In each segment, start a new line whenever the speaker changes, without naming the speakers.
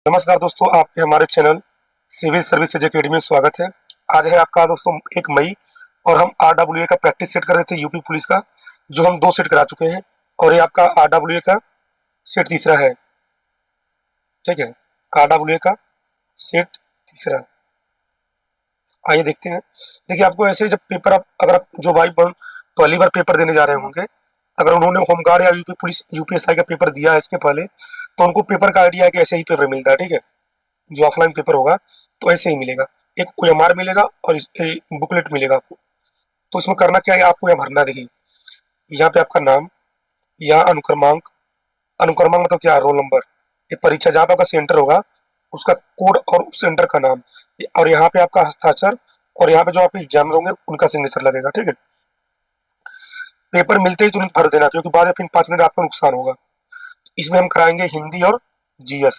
नमस्कार दोस्तों, आपके हमारे चैनल सिविल सर्विसेज एकेडमी में स्वागत है। आज है आपका दोस्तों 1 मई और हम RWA का प्रैक्टिस सेट कर रहे थे यूपी पुलिस का, जो हम 2 सेट करा चुके हैं और ये आपका RWA का सेट तीसरा है। ठीक है, RWA का सेट तीसरा। आइए देखते हैं। देखिए, आपको ऐसे जब पेपर अगर आप जो भाई पहली बार पेपर देने जा रहे होंगे, अगर उन्होंने होमगार्ड या यूपी पुलिस यूपीएसआई का पेपर दिया है इसके पहले, तो उनको पेपर का आइडिया है कि ऐसे ही पेपर मिलता है। ठीक है, जो ऑफलाइन पेपर होगा तो ऐसे ही मिलेगा। एक OMR मिलेगा और बुकलेट मिलेगा आपको। तो इसमें करना क्या है, आपको यहाँ भरना। देखिए, यहाँ पे आपका नाम, यहाँ अनुक्रमांक। अनुक्रमांक मतलब क्या, रोल नंबर। ये परीक्षा जहाँ पे आपका सेंटर होगा उसका कोड और उस सेंटर का नाम, और यहाँ पे आपका हस्ताक्षर, और यहाँ पे जो आपके एग्जामिनर होंगे उनका सिग्नेचर लगेगा। ठीक है, पेपर मिलते ही तुरंत भर देना, क्योंकि बाद में फिर 5 मिनट आपको नुकसान होगा। इसमें हम कराएंगे हिंदी और GS।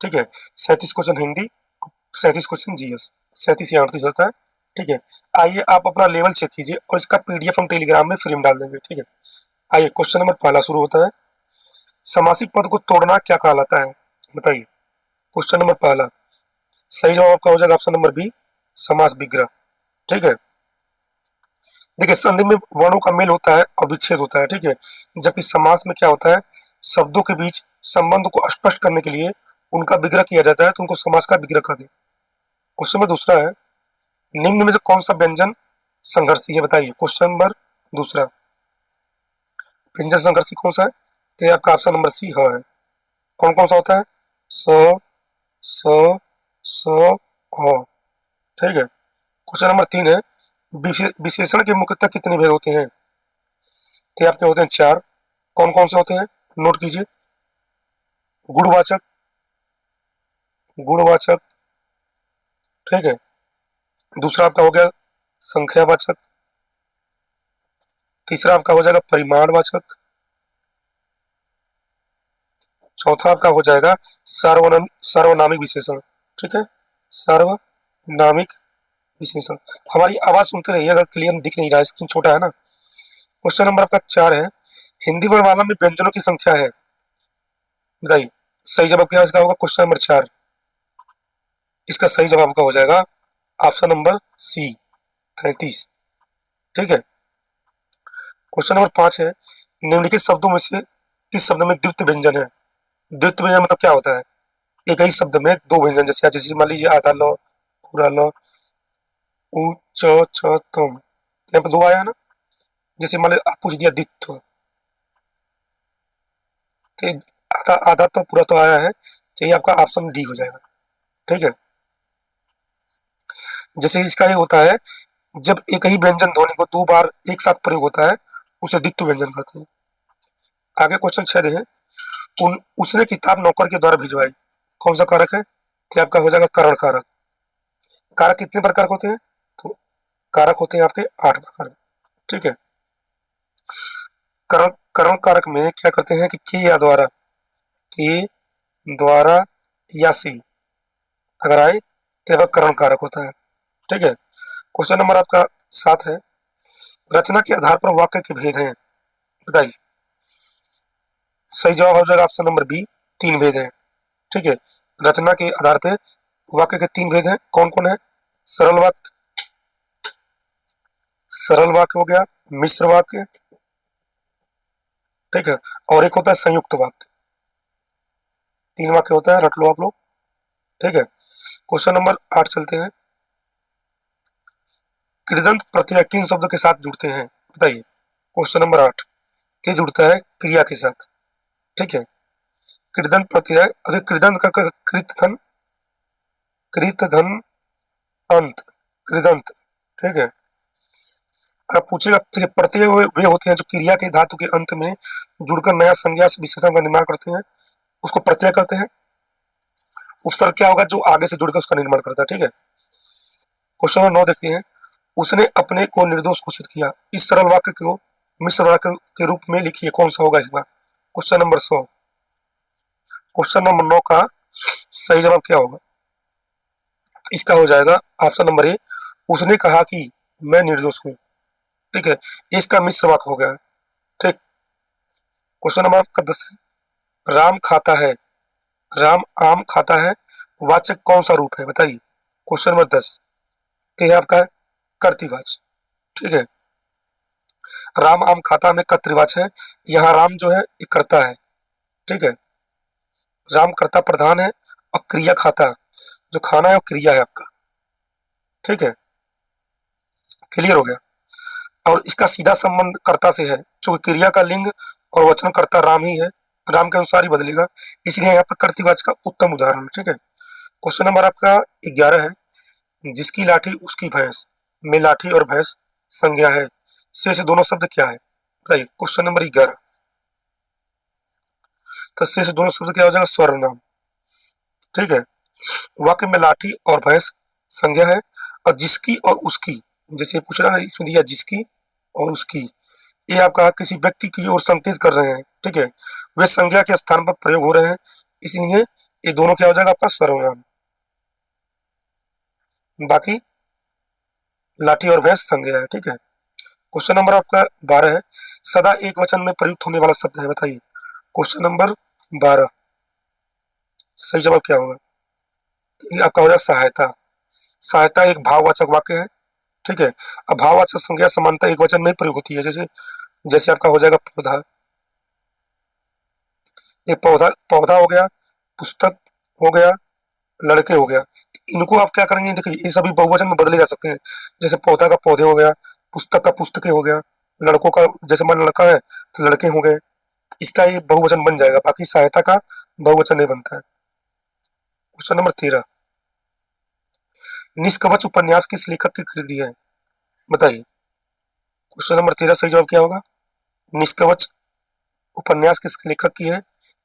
ठीक है, 37 क्वेश्चन हिंदी, 37 क्वेश्चन GS, 37 या 38 होता है। ठीक है, आइए आप अपना लेवल चेक कीजिए और इसका PDF हम टेलीग्राम में फ्री में डाल देंगे। ठीक है, आइए क्वेश्चन नंबर पहला शुरू होता है। समासिक पद को तोड़ना क्या कहलाता है, बताइए। क्वेश्चन नंबर पहला, सही जवाब आपका हो जाएगा ऑप्शन नंबर बी, समास विग्रह। ठीक है, देखिए संधि में वर्णों का मेल होता है और विच्छेद होता है। ठीक है, जबकि समास में क्या होता है, शब्दों के बीच संबंध को स्पष्ट करने के लिए उनका विग्रह किया जाता है, तो उनको समास का विग्रह कहते हैं। क्वेश्चन नंबर दूसरा है, निम्न में से कौन सा व्यंजन संघर्षी है, बताइए। क्वेश्चन नंबर दूसरा, व्यंजन संघर्षी कौन सा है, तो ये आपका ऑप्शन नंबर सी है। कौन कौन सा होता है, स, स, स, ह। ठीक है, क्वेश्चन नंबर 3 है, विशेषण के मुख्यतः कितने भेद होते हैं, तो आपके होते हैं 4। कौन कौन से होते हैं, नोट कीजिए। गुणवाचक, गुणवाचक। ठीक है, दूसरा आपका हो गया संख्यावाचक। तीसरा आपका हो जाएगा परिमाणवाचक। चौथा आपका हो जाएगा सर्वनामिक विशेषण। ठीक है, सर्वनामिक विशेषण। हमारी आवाज सुनते रहिए, अगर क्लियर दिख नहीं रहा है, स्क्रीन छोटा है ना। क्वेश्चन नंबर आपका 4 है, हिंदी वर्णमाला में व्यंजनों की संख्या है, बताइए। सही जवाब क्या इसका होगा, क्वेश्चन नंबर 4। इसका सही जवाब का हो जाएगा ऑप्शन नंबर सी, 33। ठीक है, क्वेश्चन नंबर 5 है, निम्नलिखित शब्दों में से किस शब्द में द्वित्व व्यंजन है। द्वित्व व्यंजन मतलब क्या होता है, एक ही शब्द में दो व्यंजन, जैसे जैसे मान लीजिए आधा लो, पूरा लो, ऊ, च, तुम, तो यहाँ पे दो आया ना। जैसे मान लीजिए आप पूछ दिया द्वित्व, तो आधा आधा तो पूरा तो आया है, चाहिए आपका ऑप्शन डी हो जाएगा। ठीक है, जैसे इसका ये होता है, जब एक ही व्यंजन ध्वनि को 2 बार एक साथ प्रयोग होता है उसे द्वित्व व्यंजन कहते हैं। आगे क्वेश्चन 6 है, उसने किताब नौकर के द्वारा भिजवाई, कौन सा कारक है, तो आपका हो जाएगा करण कारक। कारक कितने प्रकार के होते हैं, तो कारक होते हैं आपके 8 प्रकार। ठीक है, करण करण कारक में क्या करते हैं कि के या द्वारा, के द्वारा या से अगर आए तो वह करण कारक होता है। ठीक है, क्वेश्चन नंबर आपका 7 है, रचना के आधार पर वाक्य के भेद हैं, बताइए। सही जवाब हो जाएगा ऑप्शन नंबर बी, 3 भेद हैं। ठीक है, रचना के आधार पे वाक्य के 3 भेद हैं, कौन कौन है, सरल वाक्य, सरल वाक्य हो गया, मिश्र वाक्य। ठीक है, और एक होता है संयुक्त वाक्य। 3 वाक्य होता है, रट लो आप लोग। ठीक है, क्वेश्चन नंबर 8 चलते हैं, कृदंत प्रत्यय किन शब्द के साथ जुड़ते हैं, बताइए। क्वेश्चन नंबर 8, ये जुड़ता है क्रिया के साथ। ठीक है, कृदंत प्रत्यय, अगर कृदंत का कृतधन, कृतधन अंत, कृदंत। ठीक है, आप पूछेगा, ठीक है, प्रत्यय वे होते हैं जो क्रिया के धातु के अंत में जुड़कर नया संज्ञा विशेषण का निर्माण करते हैं, उसको प्रत्यय करते हैं। उपसर्ग क्या होगा, जो आगे से जुड़कर उसका निर्माण करता है। ठीक है, क्वेश्चन नंबर 9 देखते हैं, उसने अपने को निर्दोष घोषित किया, इस सरल वाक्य को मिश्र वाक्य के रूप में लिखिए, कौन सा होगा इसका। Question number 100। क्वेश्चन नंबर 9 का सही जवाब क्या होगा, इसका हो जाएगा ऑप्शन नंबर ए, उसने कहा कि मैं निर्दोष हूँ। ठीक है, इसका मिश्र वाक्य हो गया। ठीक, क्वेश्चन नंबर आपका 10 है, राम खाता है, राम आम खाता है, वाचक कौन सा रूप है बताइए। Question number 10। तो ये आपका कर्तृवाच। ठीक है, राम आम खाता में कर्तृवाच है। यहाँ राम जो है ये कर्ता है। ठीक है, राम कर्ता प्रधान है और क्रिया खाता, जो खाना है वो क्रिया है आपका। ठीक है, क्लियर हो गया। और इसका सीधा संबंध कर्ता से है, चूंकि क्रिया का लिंग और वचन कर्ता राम ही है, राम के अनुसार ही बदलेगा, इसलिए यहाँ पर कर्तृवाच का उत्तम उदाहरण। ठीक है, क्वेश्चन नंबर आपका 11 है। जिसकी लाठी उसकी भैंस में लाठी और भैंस संज्ञा है, शेष दोनों शब्द क्या है बताइए। Question number 11। तो शेष दोनों शब्द क्या हो जाएगा, सर्वनाम। ठीक है, वाक्य में लाठी और भैंस संज्ञा है, और जिसकी और उसकी, जैसे पूछ रहा ना, इसमें दिया जिसकी और उसकी, ये आपका किसी व्यक्ति की ओर संकेत कर रहे हैं। ठीक है, वे संज्ञा के स्थान पर प्रयोग हो रहे हैं, इसलिए ये दोनों क्या हो जाएगा आपका सर्वनाम। बाकी लाठी और भैंस संज्ञा है। ठीक है, क्वेश्चन नंबर आपका 12 है। सदा एक वचन में प्रयुक्त होने वाला शब्द है बताइए। क्वेश्चन नंबर 12, सही जवाब क्या होगा। ये आपका हो जाएगा सहायता। सहायता एक भाववाचक वाक्य है। ठीक है, अब भाववाचक संज्ञा समानता एक वचन में प्रयोग होती है, जैसे जैसे आपका हो जाएगा पौधा। ये पौधा पौधा हो गया, पुस्तक हो गया, लड़के हो गया। इनको आप क्या करेंगे, देखिए ये सभी बहुवचन में बदले जा सकते हैं। जैसे पौधा का पौधे हो गया, पुस्तक का पुस्तकें हो गया, लड़कों का जैसे मान लड़का है तो लड़के हो गए, इसका ये बहुवचन बन जाएगा। बाकी सहायता का बहुवचन नहीं बनता है। Question number 13। निष्कवच उपन्यास किस लेखक की कृति है बताइए। क्वेश्चन नंबर 13 सही जवाब क्या होगा। निष्कवच उपन्यास किस लेखक की है,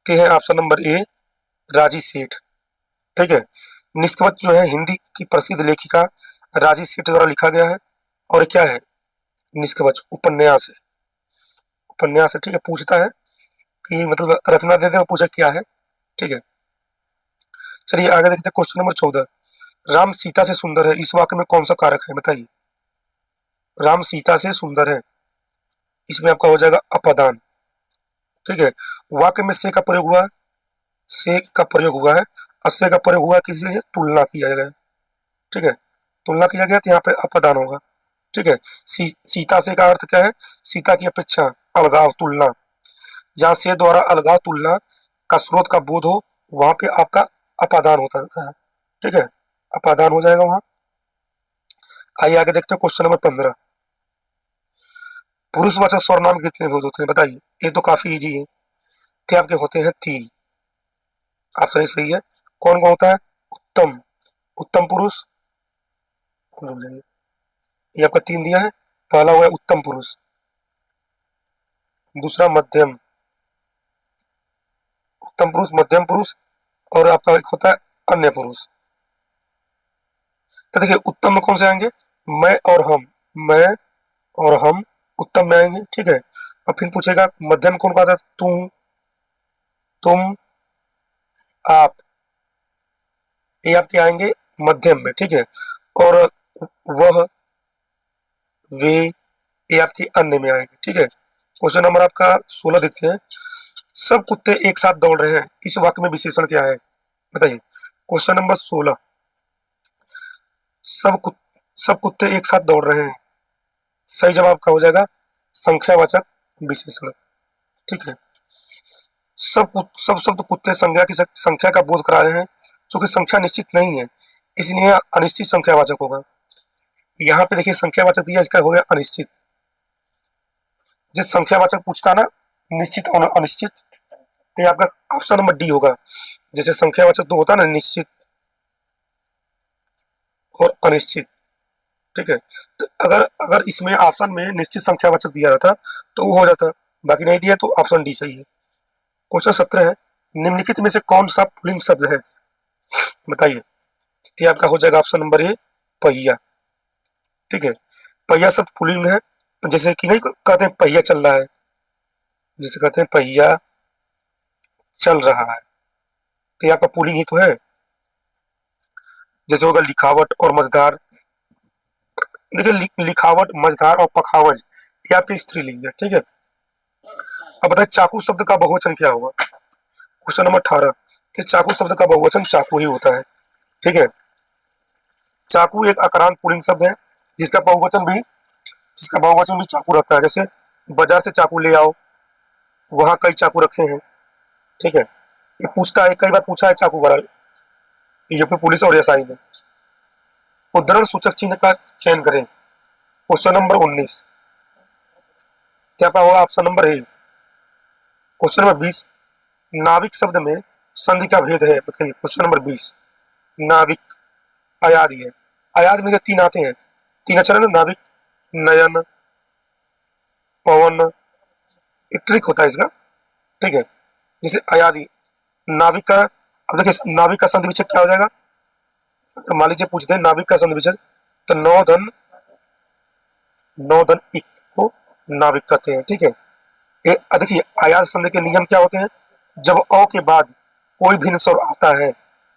ते है ऑप्शन नंबर ए, राजी सेठ। ठीक है, निष्कवच जो है हिंदी की प्रसिद्ध लेखिका राजी सेठ द्वारा लिखा गया है। और क्या है, निष्कवच उपन्यास है। उपन्यास है, ठीक है, पूछता है कि मतलब रचना दे दे और पूछा क्या है। ठीक है, चलिए आगे देखते हैं। Question number 14। राम सीता से सुंदर है, इस वाक्य में कौन सा कारक है बताइए। राम सीता से सुंदर है, इसमें आपका हो जाएगा अपादान। ठीक है, वाक्य में से का प्रयोग हुआ, से का प्रयोग हुआ है, और से का प्रयोग हुआ किसी लिए तुलना किया गया। ठीक है, तुलना किया गया तो यहाँ पे अपादान होगा। ठीक है, सीता से का अर्थ क्या है, सीता की अपेक्षा, अलगाव, तुलना। जहाँ से द्वारा अलगाव तुलना का स्रोत का बोध हो, वहां पे आपका अपादान होता है। ठीक है, अपादान हो जाएगा वहां। आइए आगे देखते हैं क्वेश्चन नंबर 15। पुरुषवाचक सर्वनाम कितने बोध होते हैं बताइए। ये तो काफी इजी है, थे आपके होते हैं 3। ऑप्शन सही है। कौन कौन होता है, उत्तम, उत्तम पुरुष, रुक जाइए, ये आपका 3 दिया है। पहला हुआ है उत्तम पुरुष, दूसरा मध्यम, उत्तम पुरुष, मध्यम पुरुष, और आपका एक होता है अन्य पुरुष। तो देखिए उत्तम में कौन से आएंगे, मैं और हम, मैं और हम उत्तम में आएंगे। ठीक है, और फिर पूछेगा मध्यम कौन कहा था, तू, तुम, आप, ये आपके आएंगे मध्यम में। ठीक है, और वह, वे, ये आपके अन्य में आएंगे। ठीक है, क्वेश्चन नंबर आपका 16 देखते हैं। सब कुत्ते एक साथ दौड़ रहे हैं, इस वाक्य में विशेषण क्या है बताइए। Question number 16। सब कुत, सब कुत्ते एक साथ दौड़ रहे हैं, सही जवाब का हो जाएगा संख्यावाचक विशेषण। ठीक है, सब शब्द कुत्ते संज्ञा की संख्या का बोध करा रहे हैं, क्योंकि संख्या निश्चित नहीं है, इसलिए अनिश्चित संख्यावाचक होगा। यहाँ पे देखिए संख्यावाचक दिया, इसका हो गया अनिश्चित। जिस संख्यावाचक पूछता ना निश्चित और अनिश्चित, तो ये आपका ऑप्शन नंबर डी होगा। जैसे संख्यावाचक दो होता है ना, निश्चित और अनिश्चित। ठीक है, तो अगर अगर इसमें ऑप्शन में निश्चित संख्यावाचक दिया रहता तो वो हो जाता, बाकी नहीं दिया तो ऑप्शन डी सही है। क्वेश्चन 17 है। निम्नलिखित में से कौन सा पुल्लिंग शब्द है बताइए। तो आपका हो जाएगा ऑप्शन नंबर ए, पहिया। ठीक है, पहिया शब्द पुल्लिंग है, जैसे कि नहीं कहते हैं पहिया चल रहा है, जैसे कहते हैं पहिया चल रहा है, तो ये आपका पुल्लिंग ही तो है। जैसे होगा लिखावट और मझधार। देखिए लिखावट, मझधार और पखावज ये आपके स्त्रीलिंग है। ठीक है, अब बताइए चाकू शब्द का बहुवचन क्या होगा। Question number 18। तो चाकू शब्द का बहुवचन चाकू ही होता है। ठीक है, चाकू एक आक्रांत पुल्लिंग शब्द है जिसका बहुवचन भी चाकू रहता है। जैसे बाजार से चाकू ले आओ, वहां कई चाकू रखे हैं। ठीक है, ये पूछता है, कई बार पूछा है चाकू वाला यूपी पुलिस और एसआई में। उद्धरण सूचक चिन्ह का चयन करें। क्वेश्चन नंबर 19 क्या का होगा? Option number A. Question number 20 नाविक शब्द में संधि का भेद है, बताइए। क्वेश्चन नंबर 20 नाविक अयादी है। अयाद में जो तीन आते हैं, तीन अक्षर है ना, नाविक, नयन, पवन, एक ट्रिक होता है इसका। ठीक है, जैसे अयादी नाविक का, अब देखिए नाविक का संधि विच्छेद क्या हो जाएगा? तो मान लीजिए पूछते हैं नाविक का संधि विच्छेद, तो नौधन इक को नाविक कहते हैं। ठीक है, ये देखिए अयाद संधि के नियम क्या होते हैं? जब अ के बाद कोई भिन्न स्वर आता है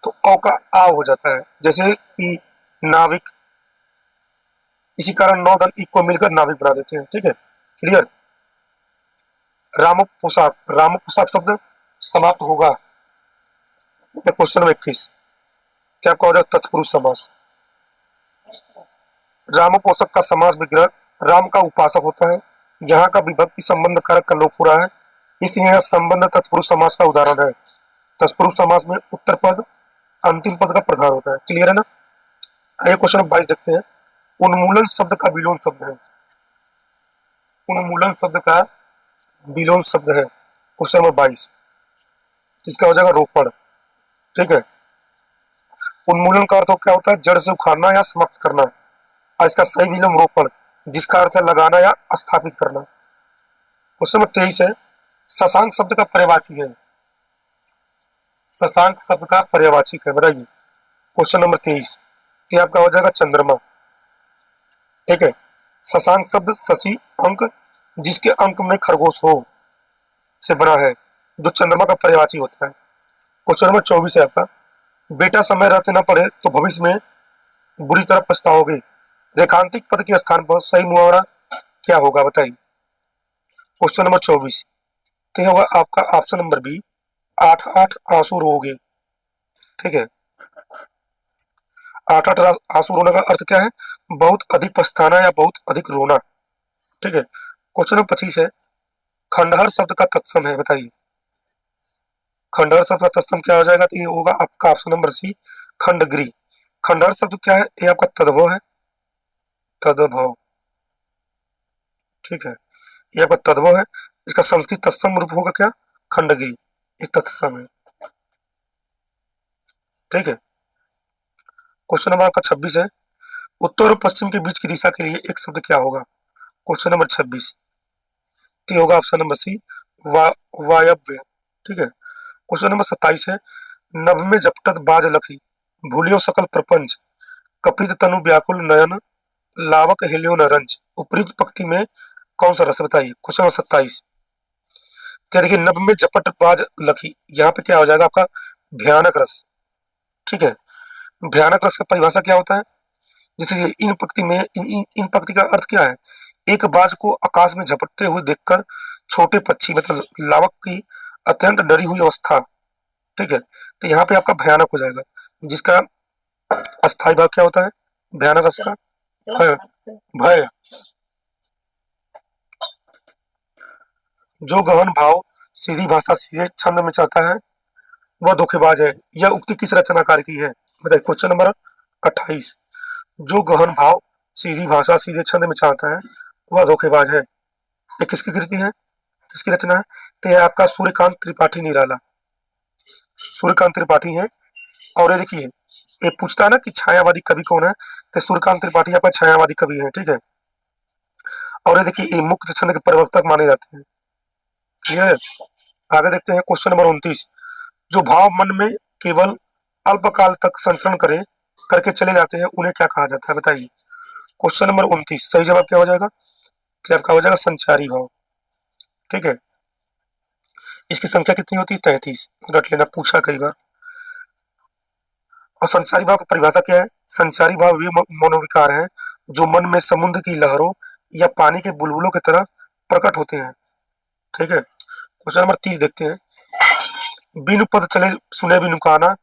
तो अ का आ हो जाता है, जैसे कि नाविक। इसी कारण नौधन इक को मिलकर नाविक बना देते हैं। ठीक है, क्लियर। राम पोशाक शब्द समाप्त होगा। क्वेश्चन नंबर 21 क्या आपका हो जाएगा? तत्पुरुष समास। राम पोषक का समास विग्रह राम का उपासक होता है, जहाँ का विभक्ति संबंध कारक का लोप हो रहा है, इसलिए यह संबंध तत्पुरुष समास का उदाहरण है। तत्पुरुष समास में उत्तर पद अंतिम पद का प्रधान होता है। क्लियर है ना? आइए क्वेश्चन नंबर 22 देखते हैं। उन्मूलन शब्द का विलोम शब्द है। उन्मूलन शब्द का विलोम शब्द है क्वेश्चन नंबर 22, इसका हो जाएगा रोपण। ठीक है, उन्मूलन का अर्थ क्या होता है? जड़ से उखाड़ना या समाप्त करना। और इसका सही विलोम रोपण, जिसका अर्थ है लगाना या स्थापित करना। क्वेश्चन नंबर 23 है शशांक शब्द का पर्यायवाची है। शशांक शब्द का पर्यायवाची है, बताइए। क्वेश्चन नंबर 23 ये आपका हो जाएगा चंद्रमा। ठीक है, शशांक शब्द शशि अंक, जिसके अंक में खरगोश हो से बना है, जो चंद्रमा का पर्यायवाची होता है। क्वेश्चन नंबर 24 है आपका बेटा समय रहते न पढ़े तो भविष्य में बुरी तरह पछताओगे। रेखांतिक पद के स्थान पर सही मुहावरा क्या होगा, बताइए। क्वेश्चन नंबर 24 तो होगा आपका ऑप्शन नंबर बी, आठ आठ आंसू रोगे। ठीक है, आठ आठ आंसू रोने का अर्थ क्या है? बहुत अधिक पछताना या बहुत अधिक रोना। ठीक है, क्वेश्चन नंबर 25 है खंडहर शब्द का तत्सम है, बताइए। खंडहर शब्द का तत्सम क्या हो जाएगा? तो ये होगा आपका ऑप्शन नंबर सी, खंडग्री। खंडहर शब्द क्या है? ये आपका तद्भव है, तद्भव। ठीक है, ये आपका तद्भव है, इसका संस्कृत तत्सम रूप होगा क्या? खंडगिरी। ये तत्सम है। ठीक है, क्वेश्चन नंबर आपका 26 है उत्तर और पश्चिम के बीच की दिशा के लिए एक शब्द क्या होगा? क्वेश्चन नंबर 26 तो होगा ऑप्शन नंबर सी, वायव्य। ठीक है, क्वेश्चन नंबर 27 है नभ में झपटत बाज लखी, भूलियो सकल प्रपंच, कपित तनु व्याकुल नयन, लावक हिलियो न रंज। उपयुक्त पंक्ति में कौन सा रस, बताइए। क्वेश्चन नंबर 27 क्या देखिए नभ में झपट बाज लखी, यहाँ पे क्या हो जाएगा आपका? भयानक रस। ठीक है, भयानक रस का परिभाषा क्या होता है? जैसे इन पंक्ति में इन पंक्ति का अर्थ क्या है? एक बाज को आकाश में झपटते हुए देखकर छोटे पक्षी मतलब लावक की अत्यंत डरी हुई अवस्था। ठीक है, तो यहाँ पे आपका भयानक हो जाएगा, जिसका अस्थायी भाव क्या होता है? भयानक रस का भय। भय जो गहन भाव सीधी भाषा सीधे छंद में चाहता है वह धोखेबाज है। यह उक्ति किस रचनाकार की है, बताइए। क्वेश्चन नंबर 28 जो गहन भाव सीधी भाषा सीधे छंद में चाहता है वह धोखेबाज है, ये किसकी कृति है, किसकी रचना है? तो यह आपका सूर्यकांत त्रिपाठी निराला, सूर्यकांत त्रिपाठी है। और ये देखिए ये पूछता है ना कि छायावादी कवि कौन है, तो सूर्यकांत त्रिपाठी आपका छायावादी कवि है। ठीक है, और ये देखिए ये मुक्त छंद के प्रवर्तक माने जाते हैं। क्लियर है? आगे देखते हैं क्वेश्चन नंबर 29 जो भाव मन में केवल अल्पकाल तक संचरण करके चले जाते हैं उन्हें क्या कहा जाता है, बताइए। क्वेश्चन नंबर 29 सही जवाब क्या हो जाएगा? तो आपका हो जाएगा संचारी भाव। ठीक है, इसकी संख्या कितनी होती है? 33, रट लेना, पूछा कई बार। और संचारी भाव की परिभाषा क्या है? संचारी भाव वे मनोविकार हैं जो मन में समुद्र की लहरों या पानी के बुलबुलों की तरह प्रकट होते हैं। ठीक है, क्वेश्चन नंबर 30 देखते हैं बिनु पद चले सुने बिनु काना,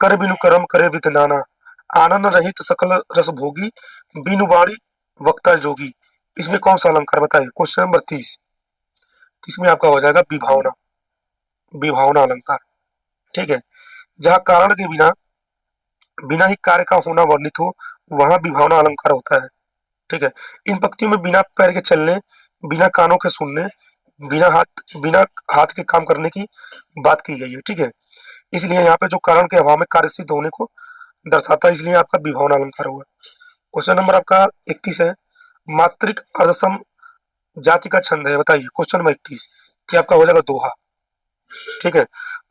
कर बिनु करम करे विद नाना, आनन रहित सकल रस भोगी, बिनु वाणी वक्ता जोगी। इसमें कौन सा अलंकार बताइए? Question number 30। इसमें आपका हो जाएगा विभावना, विभावना अलंकार। ठीक है, जहाँ कारण के बिना बिना ही कार्य का होना वर्णित हो, वहां विभावना अलंकार होता है। ठीक है, इन पंक्तियों में बिना पैर के चलने, बिना कानों के सुनने, बिना हाथ के काम करने की बात की गई है। ठीक है, इसलिए यहाँ पे जो कारण के अभाव में कार्य सिद्ध होने को दर्शाता है, इसलिए आपका विभावना अलंकार हुआ। क्वेश्चन नंबर आपका 31 है, मात्रिक अर्धसम जाति का छंद है, बताइए। क्वेश्चन नंबर 31 कि आपका हो जाएगा दोहा। ठीक है,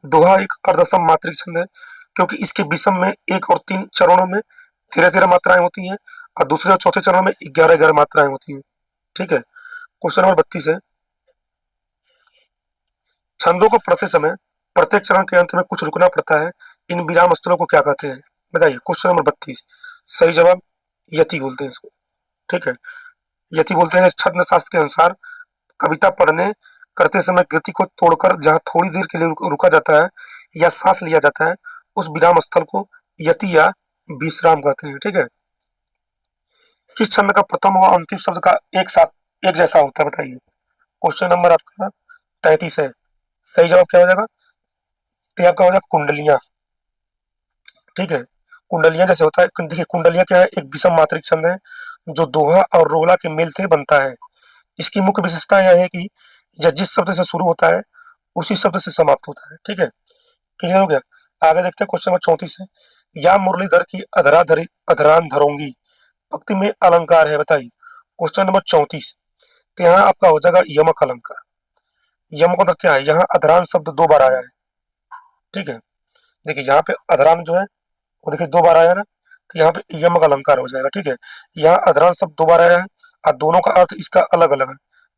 दोहा एक अर्धसम मात्रिक छंद है, क्योंकि इसके विषम में 1 और 3 चरणों में 13-13 मात्राएं होती हैं, और दूसरे और चौथे चरण में 11-11 मात्राएं होती हैं। ठीक है, क्वेश्चन नंबर 32 है, छंदों को पढ़ते समय प्रत्येक चरण के अंत में कुछ रुकना पड़ता है, इन विराम स्थलों को क्या कहते हैं? बताइए। क्वेश्चन नंबर 32 सही जवाब यति बोलते हैं इसको। ठीक है, यति बोलते हैं छंद शास्त्र के अनुसार कविता पढ़ने करते समय गति को तोड़कर जहाँ थोड़ी देर के लिए रुका जाता है या सांस लिया जाता है, उस विराम स्थल को यति या विश्राम कहते हैं। ठीक है, किस छंद का प्रथम व अंतिम शब्द का एक साथ एक जैसा होता है? बताइए। क्वेश्चन नंबर आपका 33 है, सही जवाब क्या हो जाएगा? तो आपका हो जाएगा कुंडलियां। ठीक है, कुंडलियां जैसे होता है, देखिए कुंडलियां क्या है, एक विषम मात्रिक छंद है जो दोहा और रोला के मेल से बनता है। इसकी मुख्य विशेषता यह है कि यह जिस शब्द से शुरू होता है उसी शब्द से समाप्त होता है। ठीक है, क्लियर हो गया? आगे देखते हैं, क्वेश्चन नंबर 34 है, या मुरलीधर की अधरा धरी अधरान धरोंगी पंक्ति में अलंकार है, बताइए। क्वेश्चन नंबर 34, तो यहाँ आपका हो जाएगा यमक अलंकार। यमक मतलब क्या है? यहाँ अधरान शब्द 2 बार आया है। ठीक है, देखिए यहाँ पे अधरान जो है वो देखिए 2 बार आया ना, तो यहाँ पे यमक अलंकार हो जाएगा। ठीक है, यहाँ अधरान शब्द 2 बार आया है और दोनों का अर्थ इसका अलग अलग है।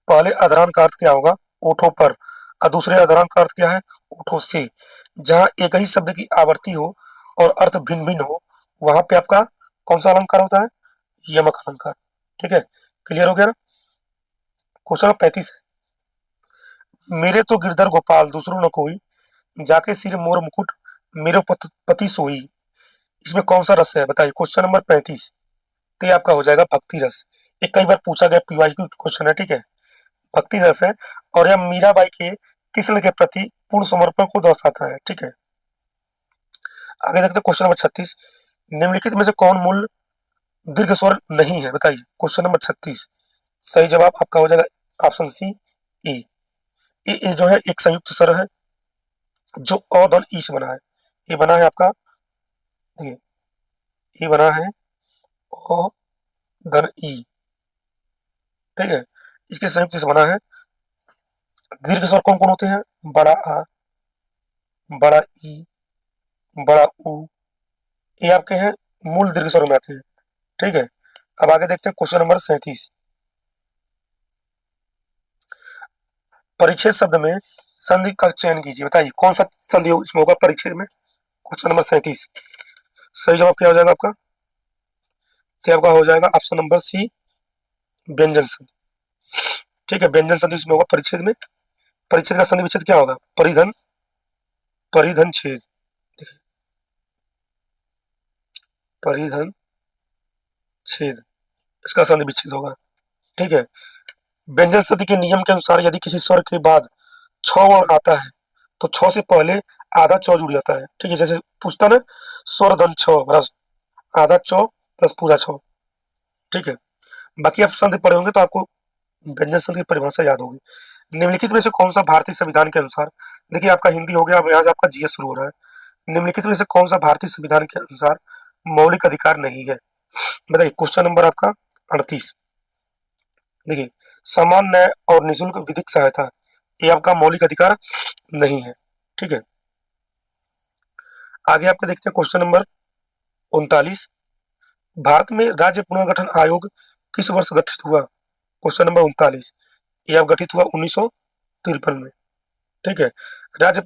पहले अधरान का अर्थ क्या होगा? ओठों पर, और दूसरे अधरान का अर्थ क्या है? ओठों से। जहाँ एक ही शब्द की आवृत्ति हो और अर्थ भिन्न भिन्न हो, वहां पे आपका कौन सा अलंकार होता है? यमक अलंकार। ठीक है, क्लियर हो गया ना? क्वेश्चन 35 है, मेरे तो गिरधर गोपाल दूसरों न कोई, जाके सिर मोर मुकुट मेरो पति सोई। इसमें कौन सा रस है? बताइए। क्वेश्चन नंबर 35, तो ये आपका हो जाएगा भक्ति रस। ये कई बार पूछा गया पीवाईक्यू क्वेश्चन है। ठीक है, भक्ति रस है, और यह मीराबाई के कृष्ण के प्रति पूर्ण समर्पण को दर्शाता है। ठीक है, आगे देखते हैं, क्वेश्चन नंबर 36, निम्नलिखित में से कौन मूल दीर्घ स्वर नहीं है? बताइए। क्वेश्चन नंबर 36, सही जवाब आपका हो जाएगा ऑप्शन सी, ए। ये जो है एक संयुक्त स्वर है जो अ धन ई से बना है। ये बना है आपका, देखिए ये बना है अ धन ई। ठीक है, इसके संयुक्त से बना है। दीर्घ स्वर कौन कौन होते हैं? बड़ा आ, बड़ा ई, बड़ा ऊ, ये आपके हैं मूल दीर्घ स्वर में आते हैं। ठीक है, अब आगे देखते हैं, क्वेश्चन नंबर 37, परिच्छेद शब्द में संधि का चयन कीजिए। बताइए कौन सा संधि इसमें होगा परिच्छेद में? क्वेश्चन नंबर 37, सही जवाब क्या हो जाएगा आपका? तो आपका हो जाएगा ऑप्शन नंबर सी, व्यंजन संधि। ठीक है, व्यंजन संधि इसमें होगा परिच्छेद में। परिच्छेद का संधि विच्छेद क्या होगा? परिधन, परिधन छेद। देखिए परिधन छेद, इसका संधि विच्छेद होगा। ठीक है, व्यंजन संधि के नियम के अनुसार यदि किसी स्वर के बाद छ वर्ण आता है तो छ से पहले आधा चौ जुड़ जाता है। ठीक है, जैसे पूछता ना, स्वर धन छ प्लस आधा चौ प्लस पूरा छ। ठीक है, बाकी आप संधि पढ़े होंगे तो आपको व्यंजन संधि की परिभाषा याद होगी। निम्नलिखित में से कौन सा भारतीय संविधान के अनुसार, देखिए आपका हिंदी हो गया, अब यहाँ से आपका जीएस शुरू हो रहा है। निम्नलिखित में से कौन सा भारतीय संविधान के अनुसार मौलिक अधिकार नहीं है? बताइए। क्वेश्चन नंबर आपका 38, देखिए समान न्याय और निःशुल्क विधिक सहायता, ये आपका मौलिक अधिकार नहीं है। ठीक है, आगे आपका देखते हैं, क्वेश्चन नंबर 39, भारत में राज्य पुनर्गठन आयोग किस वर्ष गठित हुआ? क्वेश्चन नंबर 39, यह गठित हुआ 1953 में। ठीक है, राज्य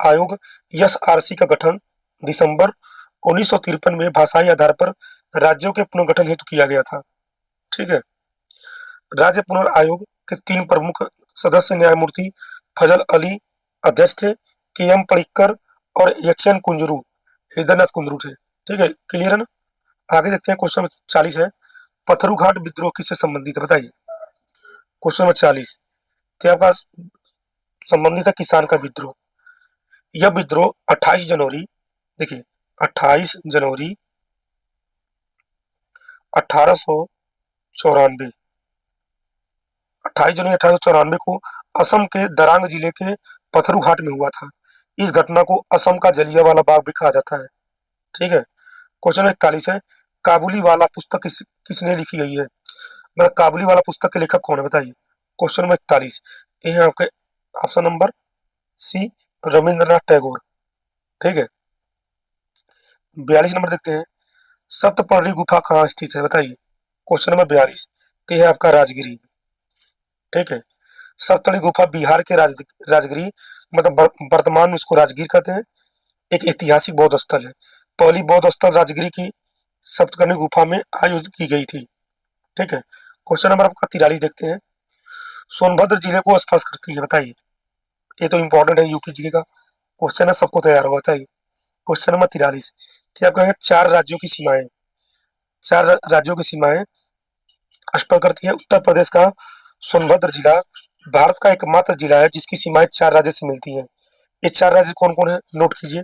आयोग एसआरसी का गठन दिसंबर 1953 में भाषाई आधार पर राज्यों के पुनर्गठन हेतु किया गया था। ठीक है, राज्य पुनर् आयोग के 3 प्रमुख सदस्य न्यायमूर्ति फजल अली अध्यक्ष थे, के एम पडिक्कर और एच एन कुंजरू, हृदयनाथ कुंजरू थे। ठीक है, क्लियर है ना। आगे देखते हैं, क्वेश्चन 40 है, पथरू घाट विद्रोह किससे संबंधित है बताइए। क्वेश्चन नंबर 40, तो आपका संबंधित है किसान का विद्रोह। यह विद्रोह 28 जनवरी, देखिए 28 जनवरी 1894, 28 जनवरी 1894 को असम के दरांग जिले के पथरू घाट में हुआ था। इस घटना को असम का जलियांवाला बाग भी कहा जाता है। ठीक है। क्वेश्चन 41 है, काबुली वाला पुस्तक किसने लिखी गई है। मतलब काबुली वाला पुस्तक के लेखक कौन है बताइए। क्वेश्चन नंबर 41, ये है आपके option number C, Rabindranath Tagore. ठीक है। 42 नंबर देखते हैं, सप्तपर्णी गुफा कहाँ स्थित है बताइए। क्वेश्चन नंबर 42, तो यह है आपका राजगिरी। ठीक है। सप्तपर्णी गुफा बिहार के राजगिरी, मतलब वर्तमान में इसको राजगीर कहते हैं, एक ऐतिहासिक बौद्ध स्थल है। पहली बौद्ध स्थल राजगिरी की सप्तपर्णी गुफा में आयोजित की गई थी। ठीक है। क्वेश्चन नंबर आपका 43 देखते हैं, सोनभद्र जिले को स्पर्श करती है बताइए। ये तो इंपॉर्टेंट है, यूपी जिले का क्वेश्चन है, सबको तैयार होगा बताइए। क्वेश्चन नंबर 43, तो आपका है चार राज्यों की सीमाएं, चार राज्यों की सीमाएं स्पर्श करती है। उत्तर प्रदेश का सोनभद्र जिला भारत का एकमात्र जिला है जिसकी सीमाएं चार राज्य से मिलती हैं। ये चार राज्य कौन कौन है, नोट कीजिए।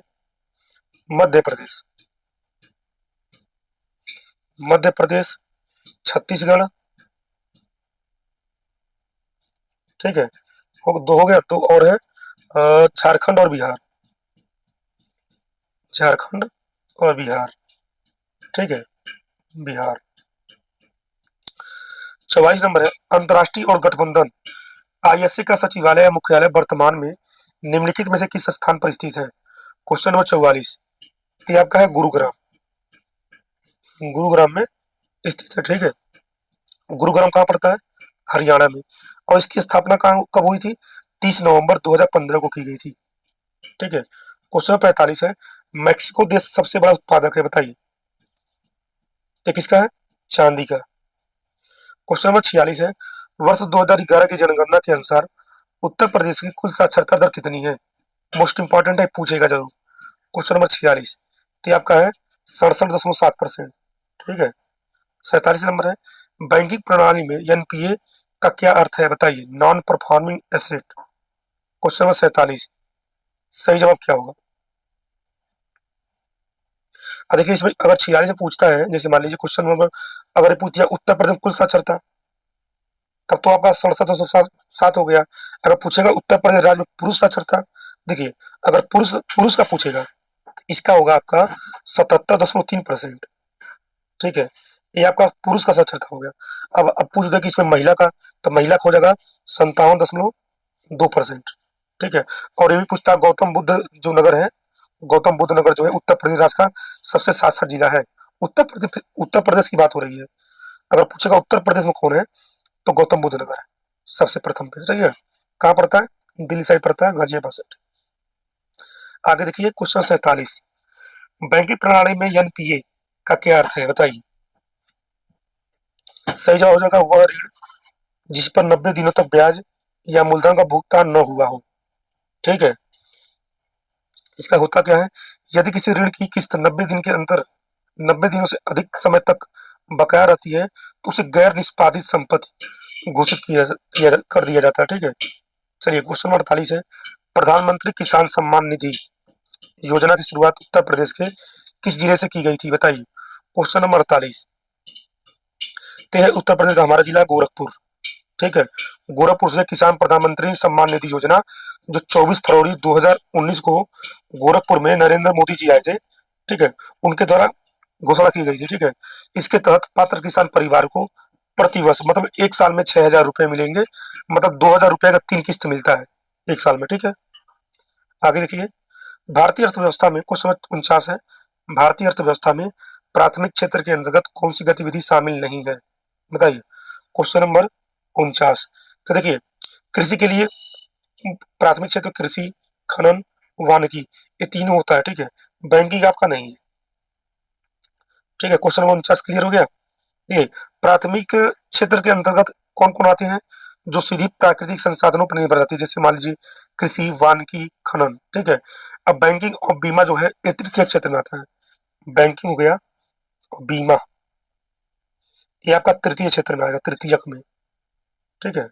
मध्य प्रदेश, मध्य प्रदेश, छत्तीसगढ़। ठीक है, दो हो गया, दो और है, झारखंड और बिहार, झारखंड और बिहार। ठीक है, बिहार। 44 नंबर है, अंतर्राष्ट्रीय और गठबंधन आईएसए का सचिवालय या मुख्यालय वर्तमान में निम्नलिखित में से किस स्थान पर स्थित है। क्वेश्चन नंबर 44, तो ये आपका है गुरुग्राम, गुरुग्राम में स्थित है। ठीक है, गुरुग्राम कहाँ पड़ता है, हरियाणा में। और इसकी स्थापना कहाँ कब हुई थी, 30 नवंबर 2015 को की गई थी। ठीक है। क्वेश्चन 45 है, मैक्सिको देश सबसे बड़ा उत्पादक है बताइए। तो किसका है, चांदी का। क्वेश्चन नंबर 46 है, वर्ष 2011 की जनगणना के अनुसार उत्तर प्रदेश की कुल साक्षरता दर कितनी है। मोस्ट इंपॉर्टेंट है, पूछेगा जरूर। क्वेश्चन नंबर 46, तो आपका है 67.7%। ठीक है। 47 नंबर है, बैंकिंग प्रणाली में एनपीए का क्या अर्थ है बताइए, non performing asset. Question number 47, सही जवाब क्या होगा। अब देखिए, इसमें अगर 46 से पूछता है, जैसे मान लीजिए क्वेश्चन नंबर अगर पूछ दिया उत्तर प्रदेश में कुल साक्षरता, तब तो आपका 67.7 हो गया। अगर पूछेगा उत्तर प्रदेश राज्य में पुरुष साक्षरता, देखिए अगर पुरुष पुरुष का पूछेगा, इसका होगा आपका 77.3%। ठीक है, ये आपका पुरुष का साक्षरता हो गया। अब पूछ दे कि इसमें महिला का, तो महिला का हो जाएगा 57.2%। ठीक है। और ये भी पूछता है, गौतम बुद्ध जो नगर है, गौतम बुद्ध नगर जो है उत्तर प्रदेश राज्य का सबसे साक्षर जिला है। उत्तर प्रदेश की बात हो रही है। अगर पूछेगा उत्तर प्रदेश में कौन है, तो गौतम बुद्ध नगर है सबसे प्रथम पे। ठीक है, कहाँ पड़ता है, दिल्ली साइड पड़ता है, गाजियाबाद साइड। आगे देखिए, क्वेश्चन 47, बैंकिंग प्रणाली में एनपीए का क्या अर्थ है बताइए। सही जवाब हो जाएगा वह ऋण जिस पर 90 दिनों तक ब्याज या मूलधन का भुगतान न हुआ हो। ठीक है, इसका होता क्या है, यदि किसी ऋण की किस्त 90 दिन के अंदर 90 दिनों से अधिक समय तक बकाया रहती है, तो उसे गैर निष्पादित संपत्ति घोषित कर दिया जाता है। ठीक है। चलिए, क्वेश्चन नंबर 48 है, प्रधानमंत्री किसान सम्मान निधि योजना की शुरुआत उत्तर प्रदेश के किस जिले से की गई थी बताइए। क्वेश्चन नंबर 48, ते है उत्तर प्रदेश का हमारा जिला गोरखपुर। ठीक है, गोरखपुर से किसान प्रधानमंत्री सम्मान निधि योजना जो 24 फरवरी 2019 को गोरखपुर में नरेंद्र मोदी जी आए थे। ठीक है, उनके द्वारा घोषणा की गई थी। ठीक है, इसके तहत पात्र किसान परिवार को प्रति वर्ष, मतलब एक साल में 6,000 रुपए मिलेंगे, मतलब 2,000 रुपए का 3 किस्त मिलता है एक साल में। ठीक है। आगे देखिए, भारतीय अर्थव्यवस्था में क्वेश्चन 49 है, भारतीय अर्थव्यवस्था में प्राथमिक क्षेत्र के अंतर्गत कौन सी गतिविधि शामिल नहीं है बताइए। क्वेश्चन नंबर 49, तो देखिए कृषि के लिए प्राथमिक क्षेत्र कृषि, खनन, वानिकी, ये तीनों होता है। ठीक है, बैंकिंग आपका नहीं है। ठीक है, क्वेश्चन नंबर 49 क्लियर हो गया। ये प्राथमिक क्षेत्र के अंतर्गत कौन कौन आते हैं, जो सीधी प्राकृतिक संसाधनों पर निर्भर रहती है, जैसे मान लीजिए कृषि, वानिकी, खनन, ठीक है। अब बैंकिंग और बीमा जो है ये तृतीय क्षेत्र में आता है। बैंकिंग हो गया और बीमा ये आपका तृतीय क्षेत्र में आएगा, तृतीयक में, ठीक है।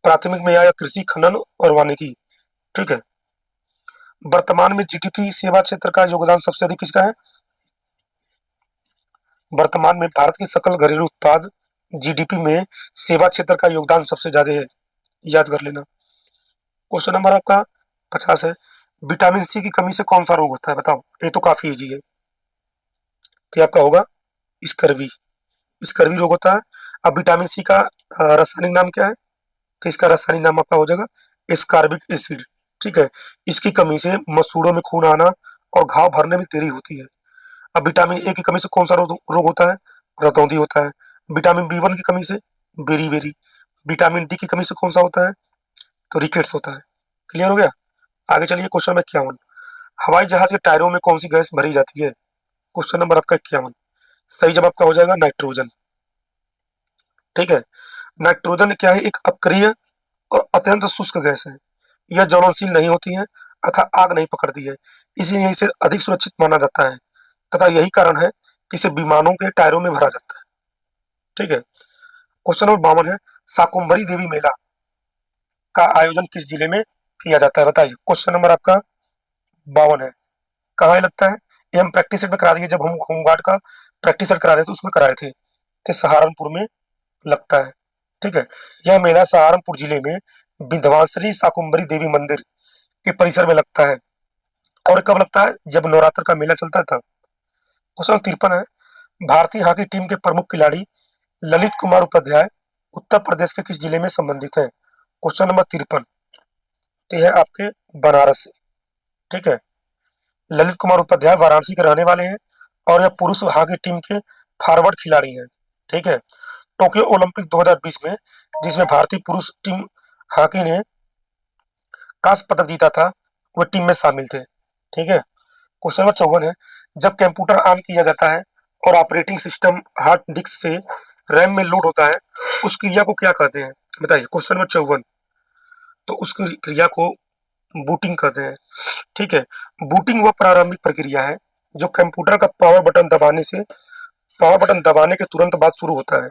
प्राथमिक में आएगा कृषि, खनन और वानिकी, ठीक है। वर्तमान में जीडीपी सेवा क्षेत्र का योगदान सबसे अधिक किसका है? वर्तमान में भारत के सकल घरेलू उत्पाद जीडीपी में सेवा क्षेत्र का योगदान सबसे ज्यादा है, याद कर लेना। क्वेश्चन नंबर आपका 50 है, विटामिन सी की कमी से कौन सा रोग होता है? बताओ, ये तो काफी इजी है। तो ये आपका होगा स्कर्वी, स्कर्वी रोग होता है। अब विटामिन सी का रासायनिक नाम क्या है? तो इसका रासायनिक नाम आपका हो जाएगा एस्कॉर्बिक एसिड, ठीक है। इसकी कमी से मसूड़ों में खून आना और घाव भरने में देरी होती है। अब विटामिन ए की कमी से कौन सा रोग होता है? रतौंधी होता है। विटामिन बी1 की कमी से बेरी, विटामिन डी की कमी से कौन सा होता है? तो रिकेट्स होता है। क्लियर हो गया? आगे चलिए क्वेश्चन नंबर 51, हवाई जहाज के टायरों में कौन सी गैस भरी जाती है? क्वेश्चन नंबर आपका 51, सही जवाब आपका हो जाएगा नाइट्रोजन, ठीक है। नाइट्रोजन क्या है? एक अक्रिय और अत्यंत शुष्क गैस है। यह ज्वलनशील नहीं होती है अर्थात आग नहीं पकड़ती है, इसीलिए इसे अधिक सुरक्षित माना जाता है तथा यही कारण है कि इसे विमानों के टायरों में भरा जाता है, ठीक है। क्वेश्चन नंबर 52 है, शाकुंभरी देवी मेला का आयोजन किस जिले में किया जाता है? बताइए। क्वेश्चन नंबर आपका 52 है, कहाँ लगता है? ये हम प्रैक्टिस सेट में करा दिए, जब हम होमगार्ड का प्रैक्टिस सेट करा रहे थे उसमें कराए थे। तो सहारनपुर में लगता है, ठीक है। यह मेला सहारनपुर जिले में विंध्यवासिनी शाकुंभरी देवी मंदिर के परिसर में लगता है। और कब लगता है? जब नवरात्र का मेला चलता है तब। क्वेश्चन 53 है, भारतीय हॉकी टीम के प्रमुख खिलाड़ी ललित कुमार उपाध्याय उत्तर प्रदेश के किस जिले में संबंधित है? क्वेश्चन नंबर 53, तो यह आपके बनारस से, ठीक है। ललित कुमार उपाध्याय वाराणसी के रहने वाले हैं और यह पुरुष हॉकी टीम के फॉरवर्ड खिलाड़ी हैं, ठीक है। टोक्यो ओलंपिक 2020 में जिसमें भारतीय पुरुष टीम हॉकी ने कांस्य पदक जीता था, वह टीम में शामिल थे, ठीक है। क्वेश्चन नंबर 54 है, जब कंप्यूटर ऑन किया जाता है और ऑपरेटिंग सिस्टम हार्ड डिस्क से रैम में लोड होता है, उस क्रिया को क्या कहते हैं? बताइए। क्वेश्चन नंबर 54, तो उस क्रिया को बूटिंग कहते हैं, ठीक है। बूटिंग वह प्रारंभिक प्रक्रिया है जो कंप्यूटर का पावर बटन दबाने के तुरंत बाद शुरू होता है।